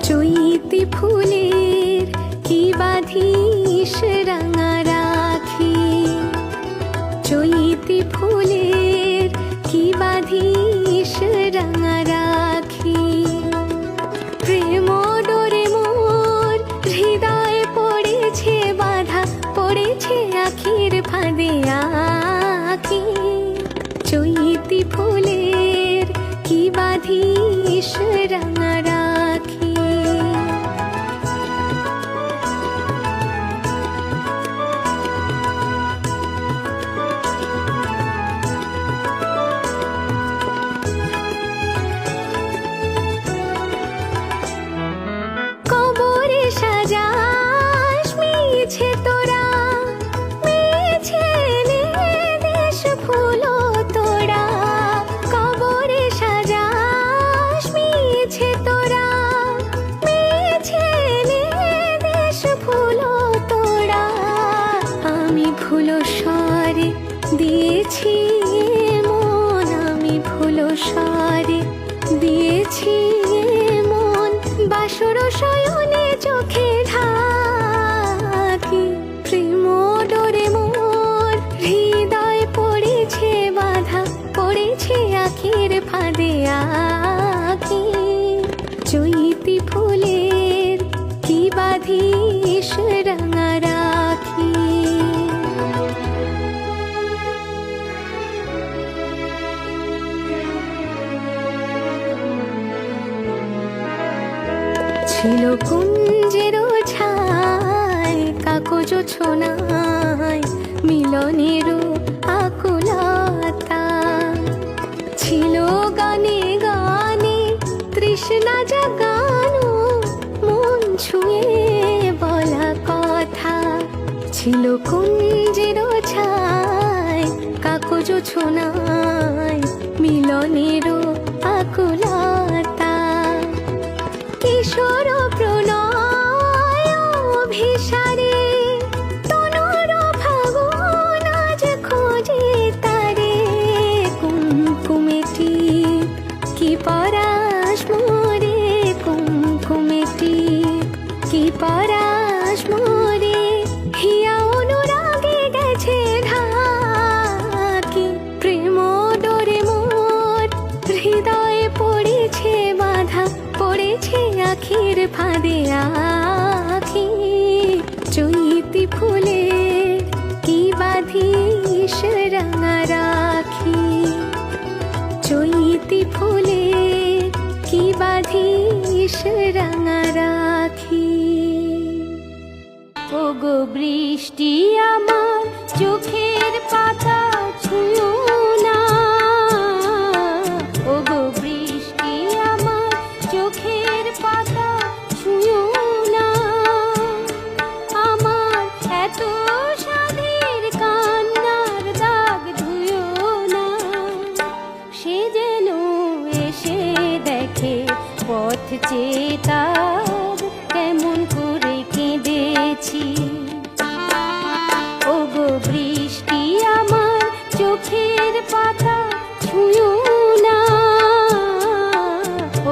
চৈতি ফুলের কি বাঁধিস রাঙা রাখি, চৈতি ফুলের কি বাঁধিস রাঙা রাখি। প্রেম ডোরে মোর হৃদয় পড়েছে বাধা, পড়েছে আখির ফাঁদে আঁখি। চৈতি ফুলের কি বাঁধিস রাঙা রাখি। কবরে সাজাস মিছে তোরা, মিছে দেশ ফুলো তোরা। কবরে সাজাস মিছে তোরা, মিছে দেশ ফুলো তোরা। আমি ফুলো স্বরে দিয়েছি মন, আমি ফুলো স্বরে দিয়েছি মন। বাসর শয়নে চোখে ঢাকি, প্রেম ডোরে মোর হৃদয় পড়েছে বাধা, পড়েছে আখির ফাঁদে আঁখি। চৈতি ফুলের কি বাঁধিস রাঙা রাখি। ছিল কুঞ্জের ছায় কাগজ ছোনায় মিলনের আকুলতা। ছিল গানে গানে তৃষ্ণা জাগানো মন ছুঁয়ে বলা কথা। ছিল কুঞ্জের ছায় কাগজ ছোনায় মিলনের আকুলতা। কিশোর প্রণয় অভিসারে তনুর ফাগুন আজ খোঁজে তারে। কুমকুমেটি কি পরাশ মোরে, কুমকুমেটি কি পরাশ মোরে। হিয়া অনুরাগে গেছে ঢাকি, প্রেম ডোরে মোর হৃদয়ে পড়েছে বাধা, পড়েছে আখির ফাঁদে আঁখি। চৈতি ফুলের কি বাঁধিস রাঙা রাখি, চৈতি ফুলের কি বাঁধিস রাঙা রাখি। ওগো বৃষ্টি আমার চোখের পাতা ছুঁয়ো না, ওগো বৃষ্টি আমার চোখের পাতা ছুঁয়ো না। আমার এত সাধের কান্নার দাগ ধুয়ো না। সে যেন এসে দেখে পথ চেয়ে তার কেমন করে কেঁদেছি। ওগো বৃষ্টি আমার চোখের পাতা ছুঁয়ো না,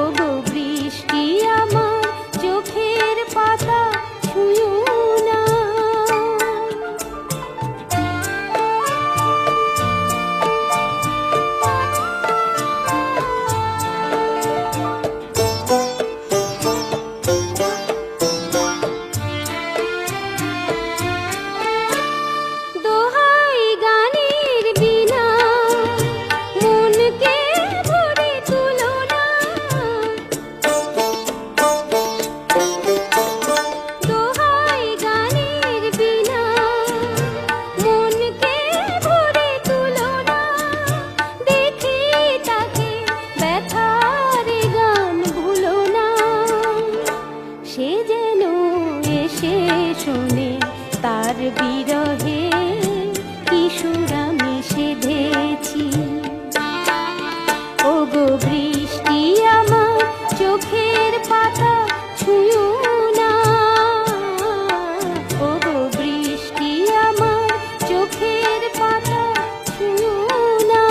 ওগো বৃষ্টি আমার চোখের পাতা ছুঁয়ো না। দোহাই গানের বিনা মনকে ভরে তুলো না। দোহাই গানের বিনা মনকে ভরে তুলো না। দেখে তাকে ব্যথার গান ভুলো না। সে যেন এসে শোনে তার বিরহে কি সুর আমি সেধেছি। ওগো বৃষ্টি আমার চোখের পাতা ছুঁয়ো না, ওগো বৃষ্টি আমার চোখের পাতা ছুঁয়ো না।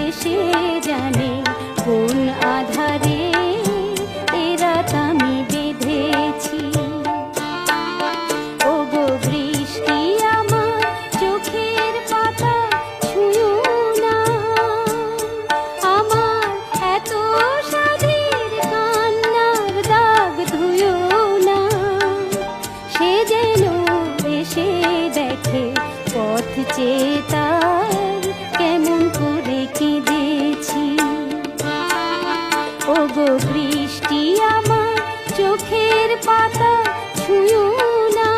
এসে জানে কোন আধারে এ রাত আমি বেঁধেছি। ওগো বৃষ্টি আমার চোখের পাতা ছুঁয়ো না, আমার এত সাধের কান্নার দাগ ধুয়ো না। সে যেন এসে দেখে পথ চেয়ে তার কেমন করে কেঁদেছি। ওগো বৃষ্টি আমার চোখের পাতা ছুঁয়ো না,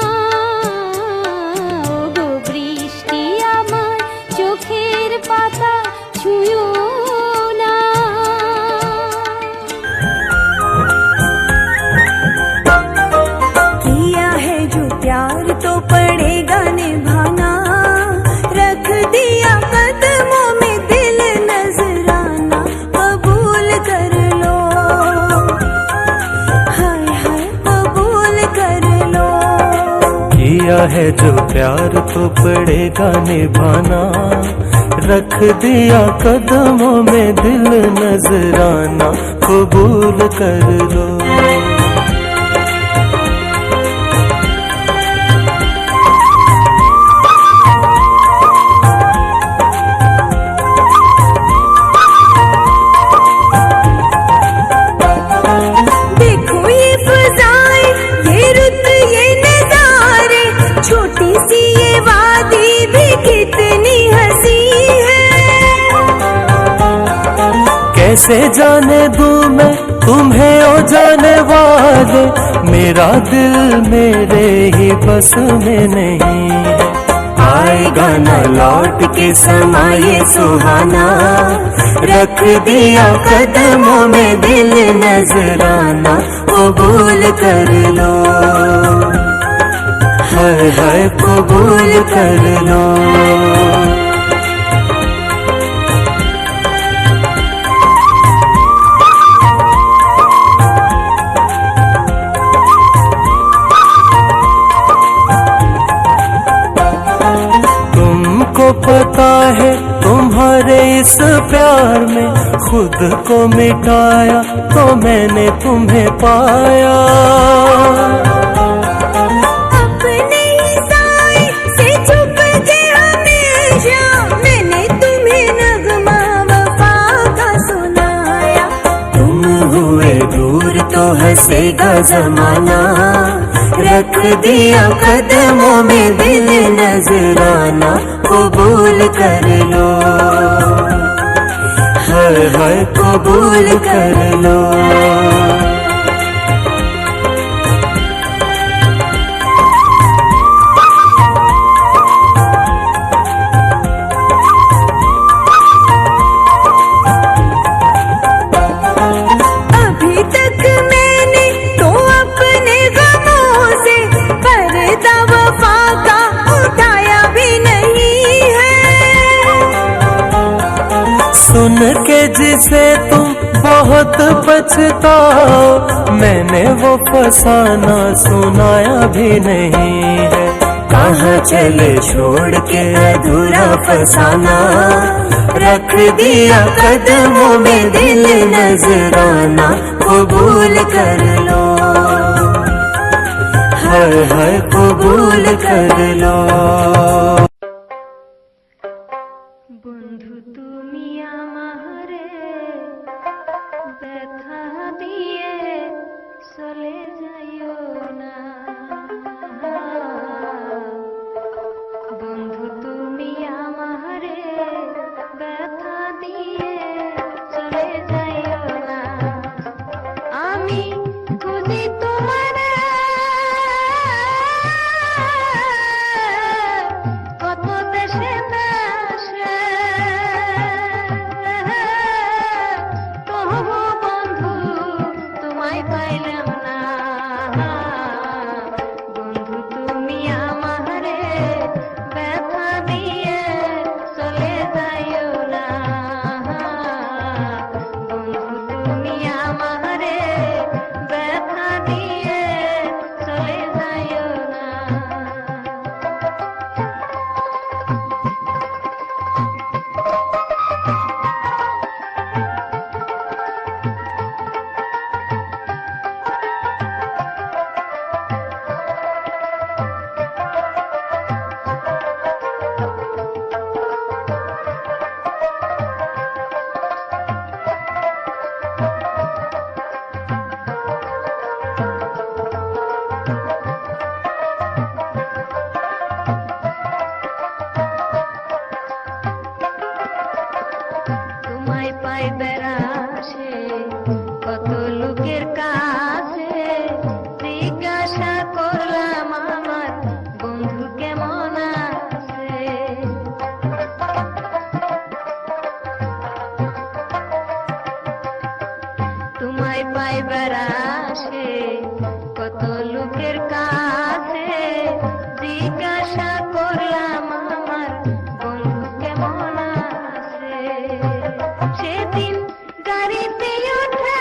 ওগো বৃষ্টি আমার চোখের পাতা ছুঁয়ো না। किया है जो प्यार तो पड़ेगा निभाना, रख दिया कदमों में दिल नजराना, कबूल कर लो, हाय हाय कबूल कर लो। किया है जो प्यार तो पड़ेगा निभाना, रख दिया कदमों में दिल नजराना, कबूल कर लो। देखो ये फजाएं, ये रुत, ये नजारे, छोटी सी ये वादी भी कितनी हंसी है। कैसे जाने दूं मैं तुम्हें ओ जाने वाले, मेरा दिल मेरे ही बस में नहीं है। आएगा न लौट के समा ये सुहाना, रख दिया कदमों में दिल नजराना, कबूल कर लो, हाय हाय कबूल कर लो। तुमको पता है तुम्हारे इस प्यार में खुद को मिटाया तो मैंने तुम्हें पाया। अपने ही साए से छुप के हमेशा मैंने तुम्हें नगमा वफा का सुनाया। तुम हुए दूर तो हंसेगा जमाना, रख दिया कदमों में दिल नजराना, कबूल कर लो, हाय हाय कबूल कर लो। अभी तक मैंने तो अपने गमों से पर्दा वफा का उठाया भी नहीं है। सुन के जिसे तुम बहुत पछताओ, मैंने वो फसाना सुनाया भी नहीं है। कहाँ चले छोड़ के अधूरा फसाना, रख दिया कदमों में दिल नजराना, कबूल कर लो, हाय हाय कबूल कर लो। বন্ধু তুমি আমারে ব্যথা দিয়ে চলে যাইও না, বন্ধু তুমি আমারে ব্যথা দিয়ে চলে যাইও না। আমি খুঁজি তোমারে কত দেশে দেশে, তবু বন্ধু তোমায় পাইলাম না। বন্ধু তুমি আমারে ব্যথা দিয়ে চলে যাইও না। পাই বেড়াসে কত লোকের কাছে জিজ্ঞাসা করলাম আমার বন্ধু কেমন আছে। তোমায় পাই বেড়াসে কত লোকের কাছে জিজ্ঞাসা করলাম আমার বন্ধু কেমন আছে। সেদিন গাড়িতে উঠে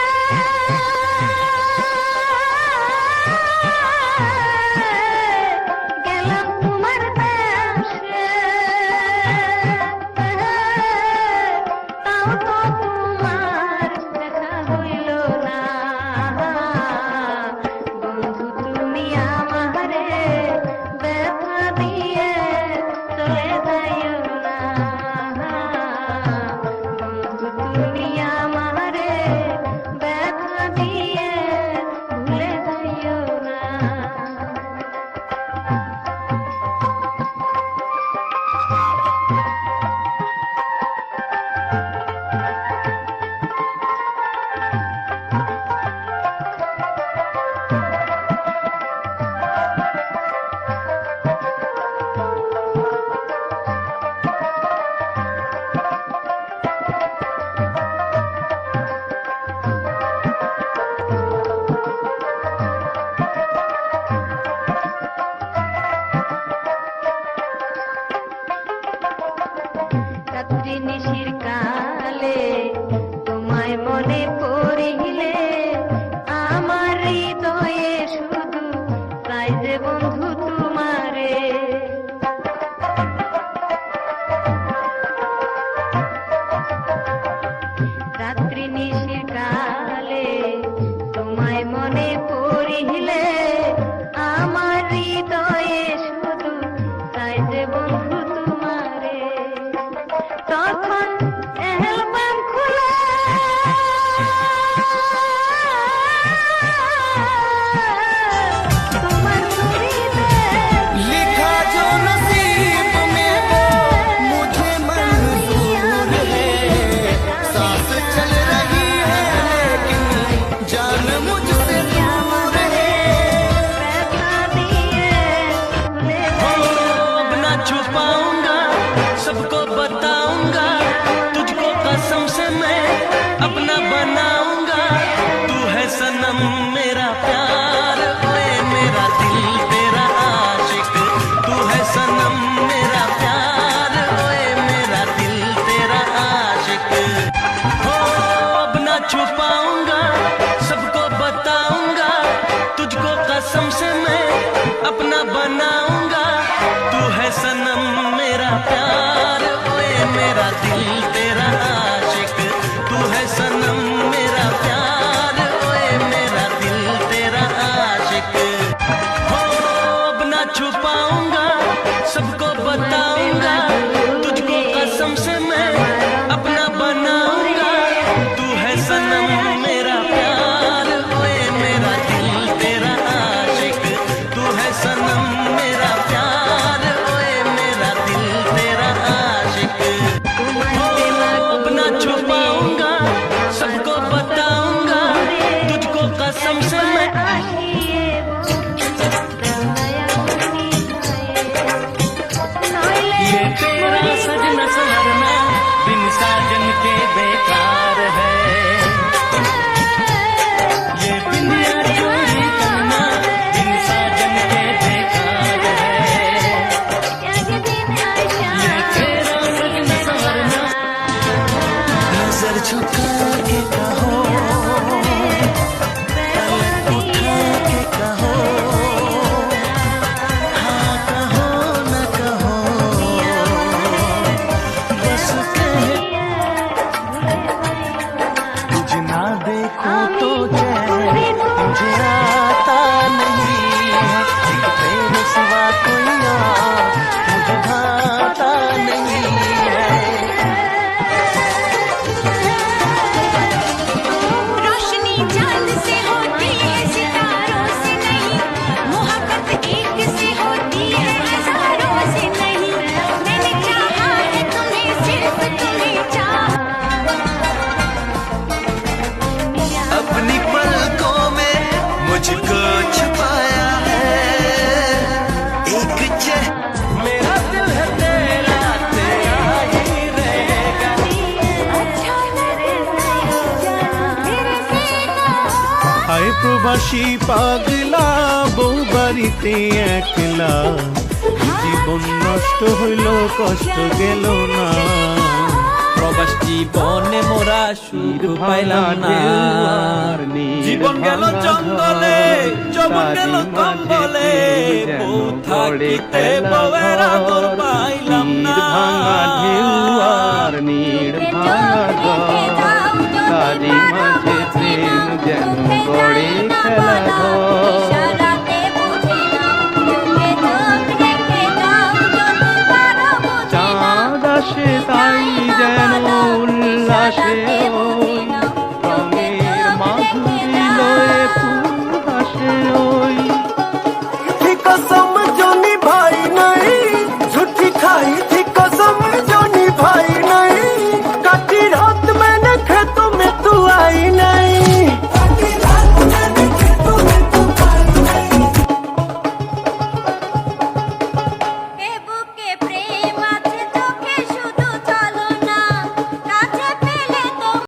গেলাম তোমার দেশে, তাও তো তোমার দেখা হইল না। বন্ধু তুমি আমারে ব্যথা দিয়ে চলে যাইও না। বন্ধু তুমি আমারে ব্যথা দিয়ে ভুলে যাইও না। রাত্রি নিশির কালে তোমায় মনে পড়িলে আমার হৃদয়ে শুধু চাই যে বন্ধু তোমারে। রাত্রি নিশির কালে তোমায় মনে পড়িলে আমার হৃদয়ে শুধু চাই যে বন্ধু তোমারে। তখন অ্যালবাম খুলে তোমার ছবিতে लिखा जो नसीब में वो मुझे मंजूर है। सांस चल रही है लेकिन जान मुझसे दूर है। व्यथा दिए भूले अब ना छुपाऊंगा, सबको बताऊंगा, तुझको कसम से मैं अपना बनाऊंगा। तू है सनम मेरा प्यार, ओए मेरा दिल तेरा आशिक। तू है सनम मेरा प्यार, ओए मेरा दिल तेरा आशिक। हो अब ना छुपाऊंगा, सबको बताऊंगा, तुझको कसम से मैं अपना बनाऊंगा। तू है सनम मेरा प्यार, ओए मेरा दिल तेरा आशिक। तू है सनम मेरा प्यार, ओए मेरा दिल तेरा आशिक। हो अब ना छुपाऊंगा, सबको बताऊंगा, तुझको कसम से मैं अपना बनाऊंगा। तू है सनम मेरा प्यार, ओए मेरा दिल तेरा आशिक। तू है सनम मेरा प्यार, ओए मेरा दिल तेरा आशिक। हो अब ना छुपाऊंगा, सबको बताऊंगा, तुझको कसम से मैं আসিয়ে নইলে ये तेरा सजना संवरना बिन साजन के बेकार है। ये बिंदिया चोरी करना बिन साजन के बेकार है। একদিন আশা ये तेरा सजना संवरना नजर झुका के कहो, पलक उठा के कहो, हाँ कहो न कहो, बस कहे तुझ ना देखो तो चैन मुझे आता नहीं है। एक तेरे सिवा कोई और मुझे भाता नहीं है। প্রবাসী পাগলা বউ বাড়িতে একলা জীবন নষ্ট হইল কষ্ট গেল না প্রবাস জীবনে মোরা সুখ পাইলাম না জীবন গেল জঙ্গলে যৌবন গেল কম্বলে বউ থাকিতে বউয়ের আদর পাইলাম না ভাঙা ঢেউ আর নীড় ভাঙা ঘর তারি মাঝে প্রেম যেন গড়ে খেলা ঘর চাঁদ আসে তাই যেন উল্লাসে